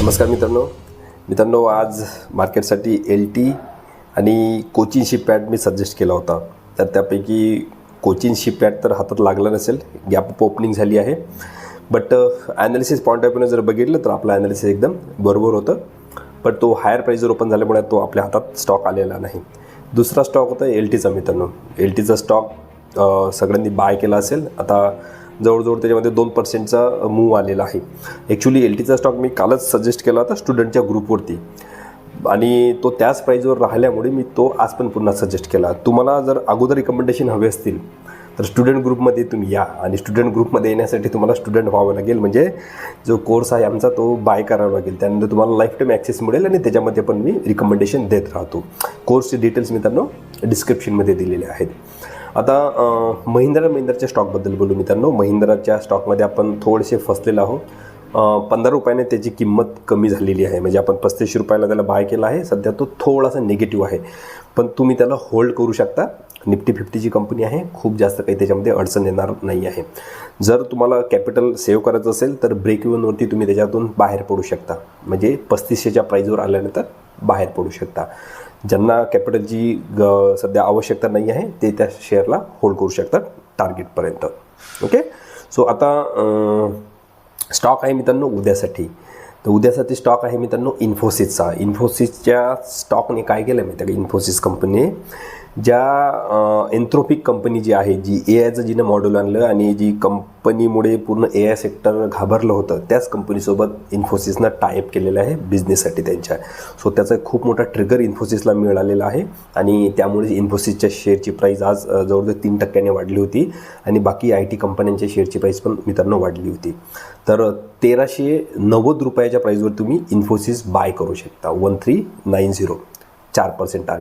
नमस्कार मित्रांनो आज मार्केटसाठी LT आणि कोचिन शिपयार्ड मी सजेस्ट केला होता. तर त्यापैकी कोचिन शिपयार्ड तर हातात लागला नसेल, गॅप अप ओपनिंग झाली आहे. बट ॲनालिसिस पॉईंट ऑफ व्ह्यूने जर बघितलं तर आपला ॲनालिसिस एकदम बरोबर होतं. पण तो हायर प्राईजवर ओपन झाल्यामुळे तो आपल्या हातात स्टॉक आलेला नाही. दुसरा स्टॉक होता LTचा. मित्रांनो LTचा स्टॉक सगळ्यांनी बाय केला असेल. आता जवळजवळ त्याच्यामध्ये 2% मूव आलेला आहे. ॲक्च्युली LTचा स्टॉक मी कालच सजेस्ट केला होता स्टुडंटच्या ग्रुपवरती आणि तो त्याच प्राईजवर राहिल्यामुळे मी तो आज पण पुन्हा सजेस्ट केला. तुम्हाला जर अगोदर रिकमेंडेशन हवे असतील तर स्टुडंट ग्रुपमध्ये तुम्ही या आणि स्टुडंट ग्रुपमध्ये येण्यासाठी तुम्हाला स्टुडंट व्हावं लागेल. म्हणजे जो कोर्स आहे आमचा तो बाय करावा लागेल. त्यानंतर तुम्हाला लाईफ टाईम ॲक्सेस मिळेल आणि त्याच्यामध्ये पण मी रिकमेंडेशन देत राहतो. कोर्सचे डिटेल्स मित्रांनो डिस्क्रिप्शनमध्ये दिलेले आहेत. आता महिंद्राच्या स्टॉकबद्दल बोलू मित्रांनो. महिंद्राच्या स्टॉकमध्ये आपण थोडेसे फसलेलो आहोत. 15 रुपयाने त्याची किंमत कमी झालेली आहे. म्हणजे आपण 35 रुपयाला त्याला बाय केला आहे. सध्या तो थोडासा निगेटिव्ह आहे, पण तुम्ही त्याला होल्ड करू शकता. निफ्टी 50ची कंपनी आहे. खूप जास्त काही त्याच्यामध्ये अडचण येणार नाही आहे. जर तुम्हाला कॅपिटल सेव्ह करायचं असेल तर ब्रेक इव्हनवरती तुम्ही त्याच्यातून बाहेर पडू शकता. म्हणजे 3500च्या प्राईजवर आल्यानंतर बाहेर पडू शकता. ज्यांना कॅपिटलची सध्या आवश्यकता नाही आहे ते त्या शेअरला होल्ड करू शकतात टार्गेटपर्यंत. ओके. सो आता स्टॉक आहे मित्रांनो उद्यासाठी. तर उद्यासाठी स्टॉक आहे मित्रांनो इन्फोसिसचा. इन्फोसिसच्या स्टॉकने काय केलं माहिती आहे का? इन्फोसिस कंपनीने ज्या एन्थ्रोपिक कंपनी जी आहे, जी AIचं जिनं मॉडेल आणलं आणि जी कंपनीमुळे पूर्ण AI सेक्टर घाबरलं होतं, त्याच कंपनीसोबत इन्फोसिसनं टायअप केलेलं आहे बिझनेससाठी त्यांच्या. सो त्याचा खूप मोठा ट्रिगर इन्फोसिसला मिळालेला आहे आणि त्यामुळे इन्फोसिसच्या शेअरची प्राईस आज जवळजवळ 3% वाढली होती आणि बाकी IT कंपन्यांच्या शेअरची प्राईस पण मित्रांनो वाढली होती. तर 1390 रुपयाच्या प्राईजवर तुम्ही इन्फोसिस बाय करू शकता. 1390 4%